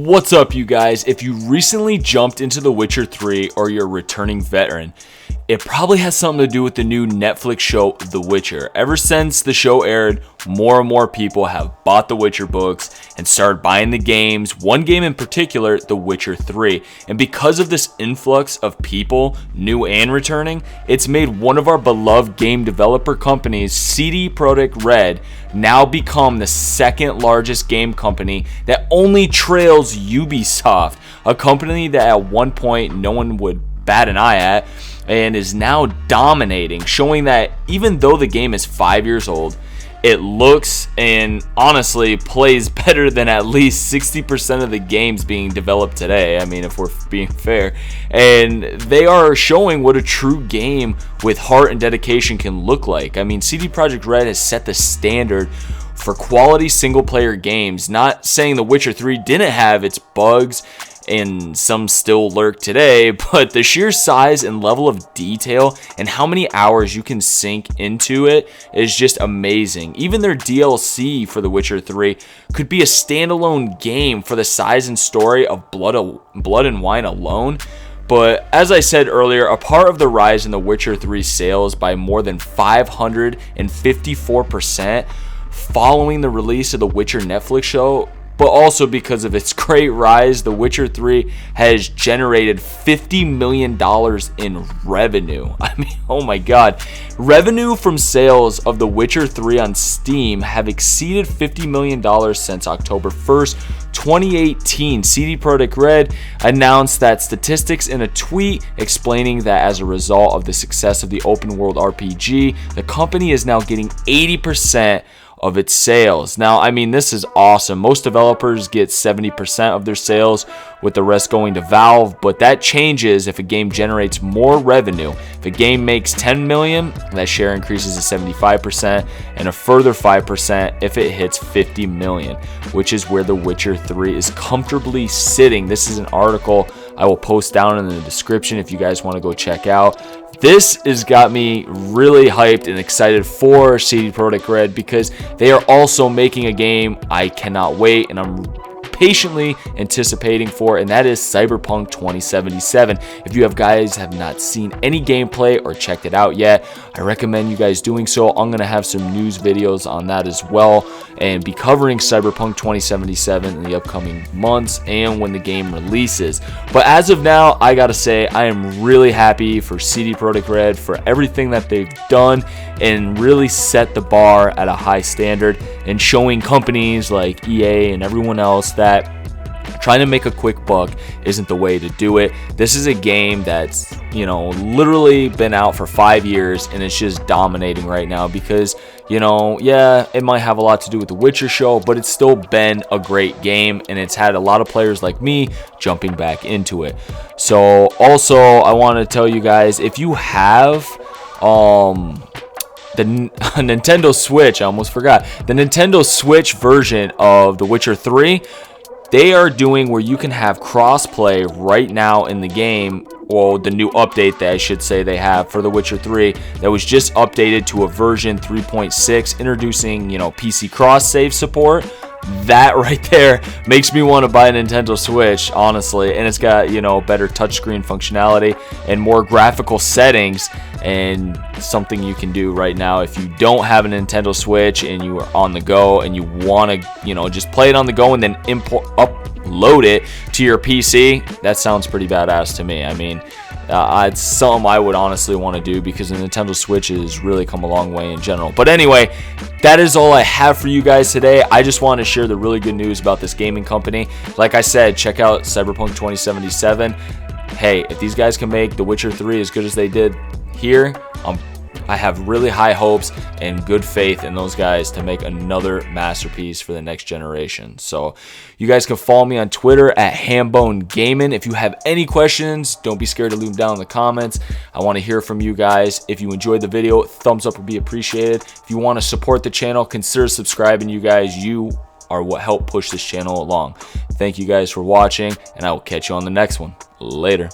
What's up, you guys? If you recently jumped into The Witcher 3 or you're a returning veteran, it probably has something to do with the new Netflix show, The Witcher. Ever since the show aired, more and more people have bought The Witcher books and started buying the games, one game in particular, The Witcher 3. And because of this influx of people, new and returning, it's made one of our beloved game developer companies, CD Projekt Red, now become the second largest game company that only trails Ubisoft, a company that at one point no one would bat an eye at, and is now dominating, showing that even though the game is 5 years old, it looks and honestly plays better than at least 60% of the games being developed today. I mean, if we're being fair. And they are showing what a true game with heart and dedication can look like. I mean, CD Projekt Red has set the standard for quality single-player games. Not saying The Witcher 3 didn't have its bugs, and some still lurk today, but the sheer size and level of detail and how many hours you can sink into it is just amazing. Even their DLC for The Witcher 3 could be a standalone game for the size and story of Blood and Wine alone. But as I said earlier, a part of the rise in The Witcher 3 sales by more than 554% following the release of The Witcher Netflix show, but also because of its great rise, The Witcher 3 has generated $50 million in revenue. I mean, oh my god. Revenue from sales of The Witcher 3 on Steam have exceeded $50 million since October 1st, 2018. CD Projekt Red announced that statistics in a tweet explaining that as a result of the success of the open world RPG, the company is now getting 80% of its sales. Now, I mean, this is awesome. Most developers get 70% of their sales, with the rest going to Valve, but that changes if a game generates more revenue. If a game makes 10 million, that share increases to 75%, and a further 5% if it hits 50 million, which is where The Witcher 3 is comfortably sitting. This is an article I will post down in the description if you guys want to go check out. This has got me really hyped and excited for CD Projekt Red because they are also making a game I cannot wait and I'm patiently anticipating for, and that is Cyberpunk 2077. If you guys have not seen any gameplay or checked it out yet, I recommend you guys doing so. I'm going to have some news videos on that as well and be covering Cyberpunk 2077 in the upcoming months and when the game releases. But as of now, I gotta say, I am really happy for CD Projekt Red for everything that they've done and really set the bar at a high standard, and showing companies like EA and everyone else that trying to make a quick buck isn't the way to do it. This is a game that's, literally been out for 5 years and it's just dominating right now because, yeah, it might have a lot to do with the Witcher show, but it's still been a great game and it's had a lot of players like me jumping back into it. So also, I want to tell you guys, if you have the Nintendo Switch, I almost forgot, the Nintendo Switch version of The Witcher 3, they are doing where you can have crossplay right now in the game. Well, the new update that I should say they have for The Witcher 3 that was just updated to a version 3.6, introducing, PC cross-save support. That right there makes me want to buy a Nintendo Switch, honestly, and it's got, better touchscreen functionality and more graphical settings, and something you can do right now if you don't have a Nintendo Switch and you are on the go and you want to, just play it on the go and then upload it to your PC. That sounds pretty badass to me. I mean, it's something I would honestly want to do because the Nintendo Switch has really come a long way in general. But anyway, that is all I have for you guys today. I just want to share the really good news about this gaming company. Like I said, check out Cyberpunk 2077. Hey, if these guys can make The Witcher 3 as good as they did here, I have really high hopes and good faith in those guys to make another masterpiece for the next generation. So you guys can follow me on Twitter at HamboneGaming. If you have any questions, don't be scared to leave them down in the comments. I want to hear from you guys. If you enjoyed the video, thumbs up would be appreciated. If you want to support the channel, consider subscribing. You guys, you are what help push this channel along. Thank you guys for watching, and I will catch you on the next one. Later.